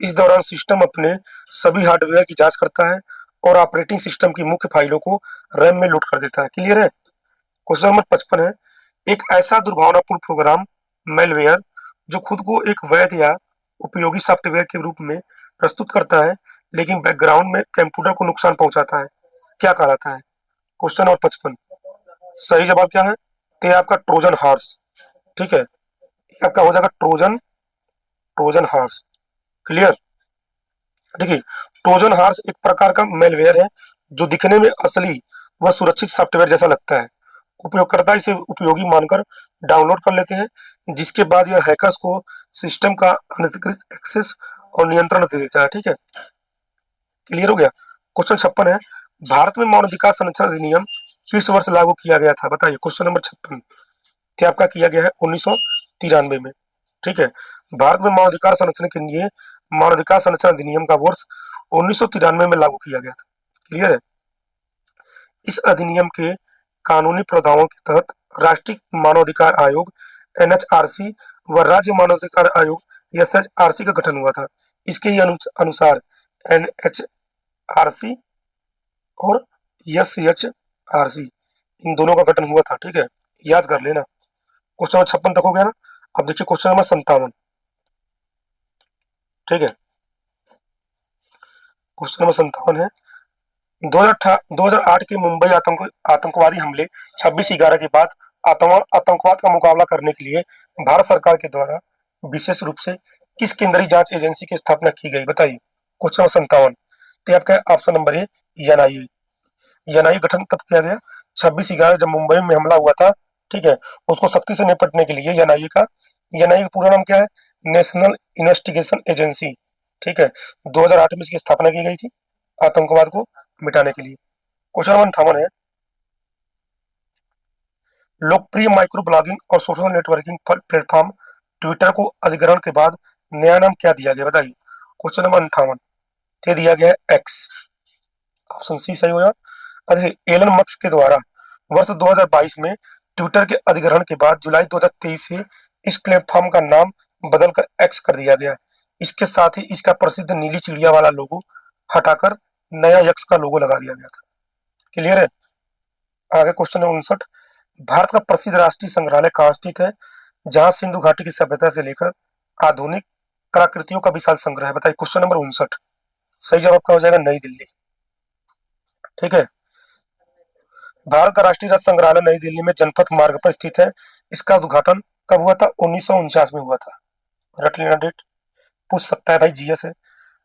इस दौरान सिस्टम अपने सभी हार्डवेयर की जांच करता है और ऑपरेटिंग सिस्टम की मुख्य फाइलों को रैम में लोड कर देता है। क्लियर है? क्वेश्चन नंबर 55 है, एक ऐसा दुर्भावनापूर्ण प्रोग्राम मेलवेयर जो खुद को एक वैध या उपयोगी सॉफ्टवेयर के रूप में प्रस्तुत करता है लेकिन बैकग्राउंड में कंप्यूटर को नुकसान पहुंचाता है, क्या कहलाता है? क्वेश्चन नंबर 55, सही जवाब क्या है? तो ये आपका ट्रोजन हॉर्स, ठीक है। ये आपका हो जाएगा ट्रोजन ट्रोजन हॉर्स। क्लियर? देखिए, ट्रोजन हॉर्स एक प्रकार का मेलवेयर है जो दिखने में असली व सुरक्षित सॉफ्टवेयर जैसा लगता है। उपयोगकर्ता इसे उपयोगी मानकर डाउनलोड कर लेते हैं जिसके बाद यह हैकर्स को सिस्टम का अनधिकृत एक्सेस और नियंत्रण दे देता है, ठीक है। क्लियर हो गया? क्वेश्चन 56 है, भारत में मानवाधिकार संरक्षण अधिनियम किस वर्ष लागू किया गया था? बताइए। क्वेश्चन नंबर 56, तो आपका किया गया है 1993 में, ठीक है। भारत में मानवाधिकार संरक्षण के लिए मानवाधिकार संरक्षण अधिनियम का वर्ष 1993 में लागू किया गया था। क्लियर है? इस अधिनियम के कानूनी प्रावधानों के तहत राष्ट्रीय मानवाधिकार आयोग एनएचआरसी व राज्य मानवाधिकार आयोग एसएचआरसी का गठन हुआ था। इसके ही अनुसार एनएचआरसी और एसएचआरसी इन दोनों का गठन हुआ था, ठीक है। याद कर लेना। क्वेश्चन नंबर 56 तक हो गया ना? अब देखिए क्वेश्चन नंबर 57, ठीक है। क्वेश्चन नंबर 57 है, 2008 के मुंबई आतंकवादी हमले 26/11 के बाद आतंकवाद का मुकाबला करने के लिए भारत सरकार के द्वारा विशेष रूप से किस केंद्रीय जांच एजेंसी की स्थापना की गई? बताइए। क्वेश्चन नंबर 57, तो आपका ऑप्शन नंबर है एनआईए। एनआईए गठन तब किया गया 26/11 जब मुंबई में हमला हुआ था, ठीक है। उसको सख्ती से निपटने के लिए एनआईए का पूरा नाम क्या है? नेशनल इन्वेस्टिगेशन एजेंसी, ठीक है। 2008 में इसकी स्थापना की गई थी आतंकवाद को मिटाने के लिए। क्वेश्चन नंबर 58 है, लोकप्रिय माइक्रो ब्लॉगिंग और सोशल नेटवर्किंग प्लेटफॉर्म ट्विटर को अधिग्रहण के बाद नया नाम क्या दिया गया? बताइए। क्वेश्चन नंबर 58, तो ये दिया गया है एक्स, ऑप्शन सी सही होगा। अरे एलन मस्क के द्वारा वर्ष 2022 में ट्विटर के अधिग्रहण के बाद जुलाई 2023 से इस प्लेटफॉर्म का नाम बदलकर एक्स कर दिया गया। इसके साथ ही इसका प्रसिद्ध नीली चिड़िया वाला लोगो हटाकर नया यक्स का लोगो लगा दिया गया था। क्लियर है। आगे क्वेश्चन नंबर 59, भारत का प्रसिद्ध राष्ट्रीय संग्रहालय कहाँ स्थित है, जहां सिंधु घाटी की सभ्यता से लेकर आधुनिक कलाकृतियों का विशाल संग्रह है। बताइए क्वेश्चन नंबर 59, सही जवाब क्या हो जाएगा, नई दिल्ली। ठीक है। भारत का राष्ट्रीय राज संग्रहालय नई दिल्ली में जनपथ मार्ग पर स्थित है। इसका उद्घाटन कब हुआ था, 1949 में हुआ था। रट लेना डेट, पूछ सकता है भाई, जीएस है।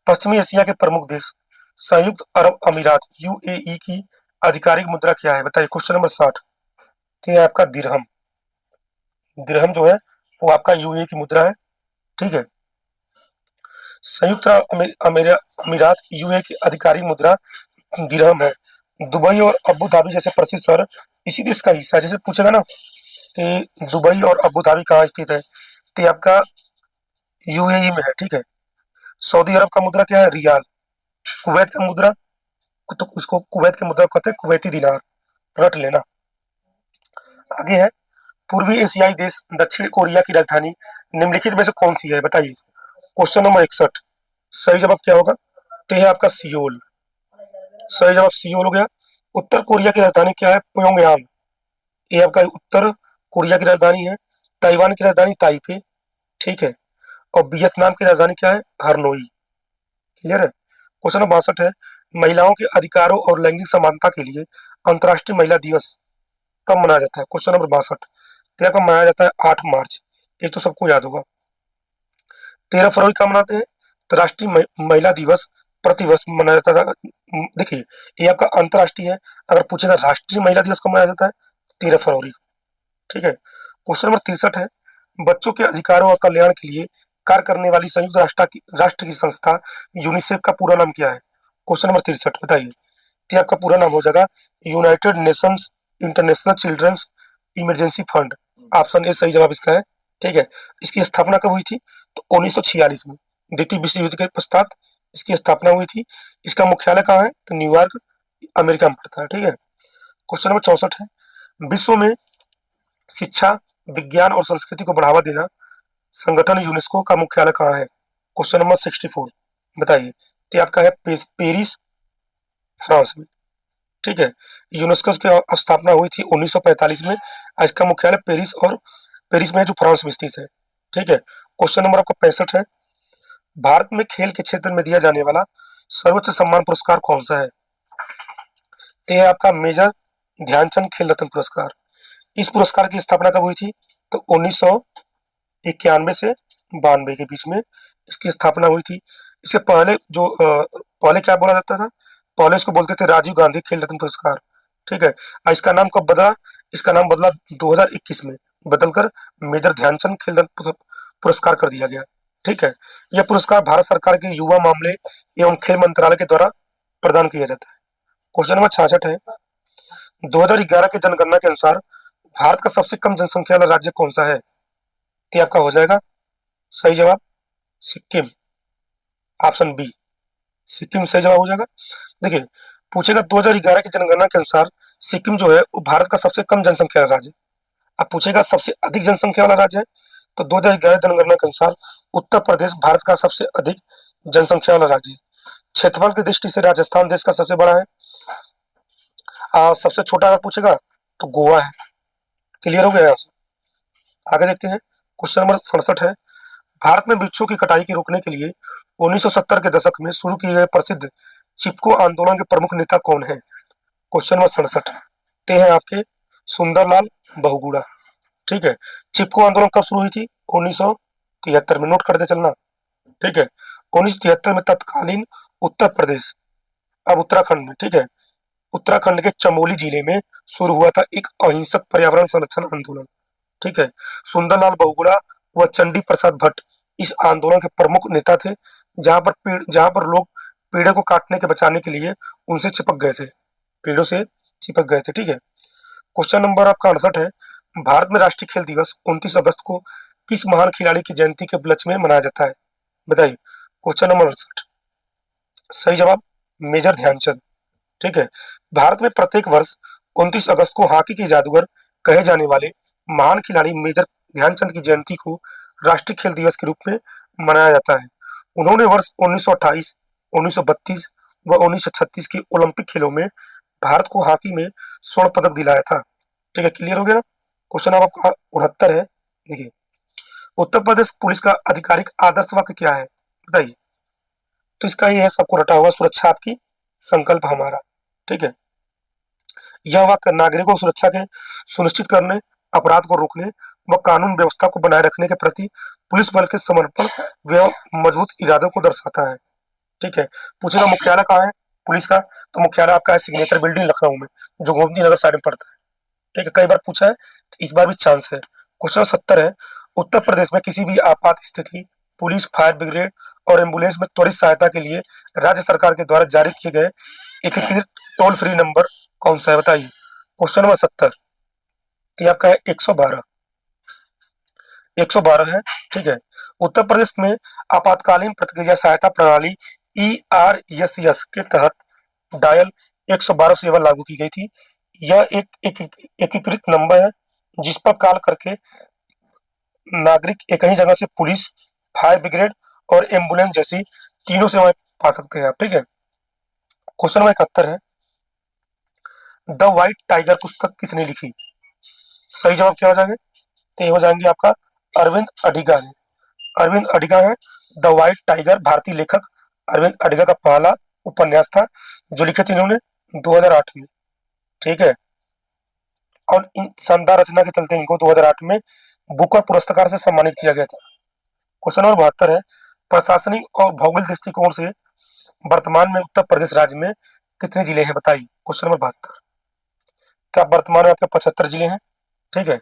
पश्चिमी एशिया के प्रमुख देश संयुक्त अरब अमीरात यूएई की आधिकारिक मुद्रा क्या है। बताइए क्वेश्चन नंबर 60, तो ये आपका दिरहम। दिरहम जो है वो आपका यूएई की मुद्रा है। ठीक है। संयुक्त अमीरात यूएई की आधिकारिक मुद्रा दिरहम है। दुबई और अबू धाबी जैसे प्रसिद्ध शहर इसी देश का हिस्सा है। जैसे पूछेगा ना कि दुबई और अबू धाबी कहाँ स्थित है, तो ये आपका यूएई में है। ठीक है। सऊदी अरब का मुद्रा क्या है, रियाल। कुवैत का मुद्रा, तो उसको कुवैत के मुद्रा कहते हैं कुवैती दिनार, रट लेना। आगे है, पूर्वी एशियाई देश दक्षिण कोरिया की राजधानी निम्नलिखित में से कौन सी है। बताइए क्वेश्चन नंबर 61, सही जवाब क्या होगा, तो है आपका सियोल। सही जवाब सियोल हो गया। उत्तर कोरिया की राजधानी क्या है, प्योंगयांग। ये आपका उत्तर कोरिया की राजधानी है। ताइवान की राजधानी ताइपे। ठीक है। और वियतनाम की राजधानी क्या है, हरनोई। क्लियर है। क्वेश्चन नंबर 62 है, महिलाओं के अधिकारों और लैंगिक समानता के लिए अंतर्राष्ट्रीय महिला दिवस कब मनाया जाता है। क्वेश्चन नंबर 62, तो कब मनाया जाता है, 8 मार्च। ये तो सबको याद होगा। 13 फरवरी कब मनाते हैं, तो राष्ट्रीय महिला दिवस प्रतिवर्ष मनाया जाता था। देखिए ये आपका अंतर्राष्ट्रीय है। अगर पूछेगा राष्ट्रीय महिला दिवस कब मनाया जाता है, 13 फरवरी। ठीक है। क्वेश्चन नंबर 63 है, बच्चों के अधिकारों और कल्याण के लिए कार्य करने वाली संयुक्त राष्ट्र की संस्था यूनिसेफ का पूरा नाम क्या है। क्वेश्चन नंबर 63 बताइए, तो आपका पूरा नाम हो जाएगा United Nations International Children's Emergency Fund. Option A सही जवाब इसका है। ठीक है। इसकी स्थापना कब हुई थी, तो 1946 में द्वितीय विश्व युद्ध के पश्चात इसकी स्थापना हुई थी। इसका मुख्यालय कहाँ है, तो न्यूयॉर्क अमेरिका में पड़ता है। ठीक है। क्वेश्चन नंबर 64 है, विश्व में शिक्षा विज्ञान और संस्कृति को बढ़ावा देना संगठन यूनेस्को का मुख्यालय कहाँ है। क्वेश्चन नंबर 64 बताइए, तो आपका है पेरिस, फ्रांस में। ठीक है। यूनेस्को की स्थापना हुई थी 1945 में। इसका मुख्यालय पेरिस में है, जो फ्रांस में स्थित है। ठीक है। क्वेश्चन नंबर आपका 65 है, भारत में खेल के क्षेत्र में दिया जाने वाला सर्वोच्च सम्मान पुरस्कार कौन सा है। तो है आपका मेजर ध्यानचंद खेल रत्न पुरस्कार। इस पुरस्कार की स्थापना कब हुई थी, तो 1991 से 92 के बीच में इसकी स्थापना हुई थी। इसके पहले पहले क्या बोला जाता था, पहले इसको बोलते थे राजीव गांधी खेल रत्न पुरस्कार। ठीक है। इसका नाम कब बदला, इसका नाम बदला 2021 में, बदलकर मेजर ध्यानचंद खेल रत्न पुरस्कार कर दिया गया। ठीक है। यह पुरस्कार भारत सरकार के युवा मामले एवं खेल मंत्रालय के द्वारा प्रदान किया जाता है। क्वेश्चन नंबर 66 है, 2011 की जनगणना के अनुसार भारत का सबसे कम जनसंख्या वाला राज्य कौन सा है। तो आपका हो जाएगा सही जवाब सिक्किम, ऑप्शन बी, सिक्किम सही जवाब हो जाएगा। देखिए पूछेगा 2011 की जनगणना के अनुसार सिक्किम जो है वो भारत का सबसे कम जनसंख्या वाला राज्य। अब पूछेगा सबसे अधिक जनसंख्या वाला राज्य है, तो 2011 जनगणना के अनुसार उत्तर प्रदेश भारत का सबसे अधिक जनसंख्या वाला राज्य है। क्षेत्रफल की दृष्टि से राजस्थान देश का सबसे बड़ा है। सबसे छोटा अगर पूछेगा तो गोवा है। क्लियर हो गया यहाँ से। आगे देखते हैं। क्वेश्चन नंबर 67 है, भारत में वृक्षों की कटाई को रोकने के लिए 1970 के दशक में शुरू किए गए प्रसिद्ध चिपको आंदोलन के प्रमुख नेता कौन है। क्वेश्चन नंबर 67 ते हैं आपके सुंदरलाल बहुगुणा। ठीक है। चिपको आंदोलन कब शुरू हुई थी, 1973 में, नोट करते चलना। ठीक है। 1973 में तत्कालीन उत्तर प्रदेश, अब उत्तराखंड में, ठीक है, उत्तराखंड के चमोली जिले में शुरू हुआ था एक अहिंसक पर्यावरण संरक्षण आंदोलन। ठीक है। सुंदरलाल बहुगुणा व चंडी प्रसाद भट्ट इस आंदोलन के प्रमुख नेता थे, जहां पर लोग पेड़ों को काटने के बचाने के लिए उनसे चिपक गए थे, पेड़ों से चिपक गए थे। ठीक है। क्वेश्चन नंबर आपका 68 है, भारत में राष्ट्रीय खेल दिवस 29 अगस्त को किस महान खिलाड़ी की जयंती के उपलक्ष्य में मनाया जाता है। बताइए क्वेश्चन नंबर 68। सही जवाब मेजर ध्यानचंद। ठीक है। भारत में प्रत्येक वर्ष 29 अगस्त को हॉकी के जादूगर कहे जाने वाले महान खिलाड़ी मेजर ध्यानचंद की जयंती को राष्ट्रीय खेल दिवस के रूप में मनाया जाता है। उन्होंने वर्ष 1928, 1932 व 1936 के ओलंपिक खेलों में भारत को हॉकी में स्वर्ण पदक दिलाया था। ठीक है, क्लियर हो गया ना। क्वेश्चन नंबर आपका 69 है। देखिए, उत्तर प्रदेश पुलिस का आधिकारिक आदर्श वाक्य क्या है, बताइए। तो इसका ये है, सबको रटा हुआ, सुरक्षा आपकी संकल्प हमारा। ठीक है। यह वाक्य नागरिकों को सुरक्षा के सुनिश्चित करने, अपराध को रोकने व कानून व्यवस्था को बनाए रखने के प्रति पुलिस बल के समर्पण व मजबूत इरादों को दर्शाता है। ठीक है। पूछेगा मुख्यालय कहाँ है पुलिस का, तो मुख्यालय आपका है सिग्नेचर बिल्डिंग लखनऊ में, जो गोमती नगर साइड में पड़ता है। ठीक है, कई बार पूछा है, तो इस बार भी चांस है। क्वेश्चन 70 है। उत्तर प्रदेश में किसी भी आपात स्थिति पुलिस, फायर ब्रिगेड और एम्बुलेंस में त्वरित सहायता के लिए राज्य सरकार के द्वारा जारी किए गए एकीकृत टोल फ्री नंबर कौन सा है, बताइए। क्वेश्चन नंबर 70, तो ये आपका है 112। 112 है। ठीक है। उत्तर प्रदेश में आपातकालीन प्रतिक्रिया सहायता प्रणाली ERSS के तहत डायल 112 सेवा लागू की गई थी। यह एक एकीकृत नंबर है जिस पर कॉल करके नागरिक एक ही जगह से पुलिस, फायर ब्रिगेड और एम्बुलेंस जैसी तीनों सेवाएं पा सकते हैं आप। ठीक है। क्वेश्चन नंबर 71 है। द व्हाइट टाइगर पुस्तक किसने लिखी, सही जवाब क्या हो जाएंगे, तो ये हो जाएंगे आपका अरविंद अडिगा ने। अरविंद अडिगा है। द व्हाइट टाइगर भारतीय लेखक अरविंद अडिगा का पहला उपन्यास था, जो लिखे थे इन्होंने 2008 में। ठीक है। और इन शानदार रचना के चलते इनको 2008 में बुकर पुरस्कार से सम्मानित किया गया था। क्वेश्चन नंबर 72 है। प्रशासनिक और भौगोलिक दृष्टिकोण से वर्तमान में उत्तर प्रदेश राज्य में कितने जिले हैं, बताइए। क्वेश्चन नंबर 72, क्या वर्तमान में आपके 75 जिले हैं। ठीक है।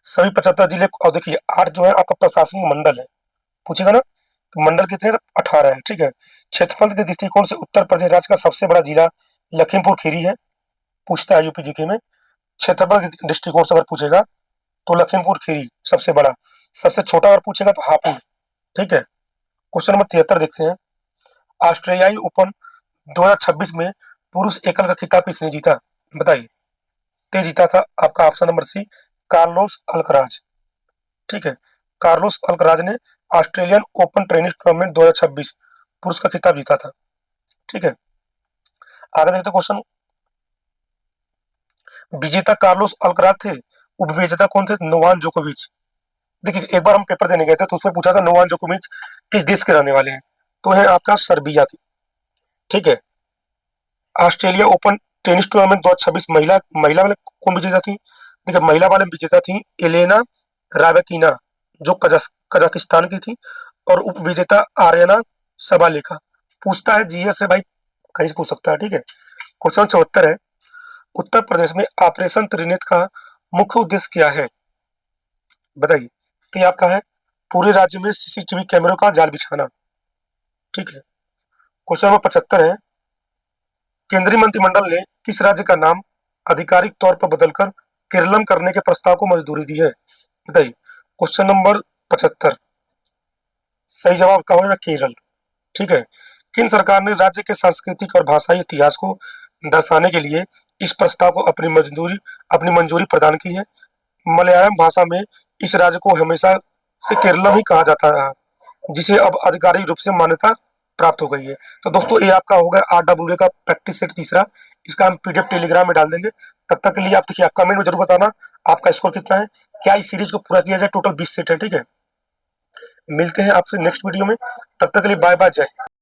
सभी 75 जिले, और देखिए 8 जो है आपका प्रशासनिक मंडल है, पूछेगा ना, तो मंडल कितने हैं, तो 18 है। ठीक है। क्षेत्रफल के दृष्टिकोण से उत्तर प्रदेश राज्य का सबसे बड़ा जिला लखीमपुर खीरी है, पूछता है यूपी जीके में। क्षेत्रफल के दृष्टिकोण से अगर पूछेगा तो लखीमपुर खीरी सबसे बड़ा, सबसे छोटा अगर पूछेगा तो हापुड़। ठीक है। क्वेश्चन नंबर 73 देखते हैं। ऑस्ट्रेलियाई ओपन 2026 में पुरुष एकल का खिताब किसने जीता, बताइए। ते जीता था आपका option number C, Carlos Alcaraz. ठीक है। कार्लोस अल्कराज ने ऑस्ट्रेलियन ओपन टेनिस टूर्नामेंट 2026 पुरुष का खिताब जीता था। ठीक है। आगे देखते क्वेश्चन। विजेता कार्लोस अल्कराज थे, उपविजेता कौन थे, नोवाक जोकोविच। देखिए, एक बार हम पेपर देने गए थे तो उसमें पूछा था नोवाक जोकोविच किस देश के रहने वाले हैं, तो है आपका सर्बिया के। ठीक है। ऑस्ट्रेलिया ओपन टेनिस टूर्नामेंट 2026 महिला महिला वाले कौन विजेता थी, देखिए महिला वाले विजेता थी एलेना राबेकिना, जो कजाकिस्तान की थी, और उप विजेता आर्यना सबालेका। पूछता है जीएस से भाई, कहीं से पूछ सकता है। ठीक है। क्वेश्चन 74 है। उत्तर प्रदेश में ऑपरेशन त्रिनेत्र का मुख्य उद्देश्य क्या है, बताइए। तो ये आपका है पूरे राज्य में सीसीटीवी कैमरों का जाल बिछाना। ठीक है। क्वेश्चन नंबर 75 है। केंद्रीय मंत्रिमंडल ने किस राज्य का नाम आधिकारिक तौर पर बदलकर केरलम करने के प्रस्ताव को मंजूरी दी है, बताइए। क्वेश्चन नंबर 75, सही जवाब का होगा केरल। ठीक है। केंद्र सरकार ने राज्य के सांस्कृतिक और भाषाई इतिहास को दर्शाने के लिए इस प्रस्ताव को अपनी मंजूरी प्रदान की है। मलयालम भाषा में इस राज्य को हमेशा से केरलम ही कहा जाता रहा, जिसे अब आधिकारिक रूप से मान्यता प्राप्त हो गई है। तो दोस्तों, ये आपका हो गया RWA का प्रैक्टिस सेट तीसरा। इसका हम PDF टेलीग्राम में डाल देंगे। तब तक के लिए आप देखिए, आप कमेंट में जरूर बताना आपका स्कोर कितना है, क्या इस सीरीज को पूरा किया जाए। टोटल 20 सेट है। ठीक है। मिलते हैं आपसे नेक्स्ट वीडियो में, तब तक के लिए बाय बाय, जय हिंद।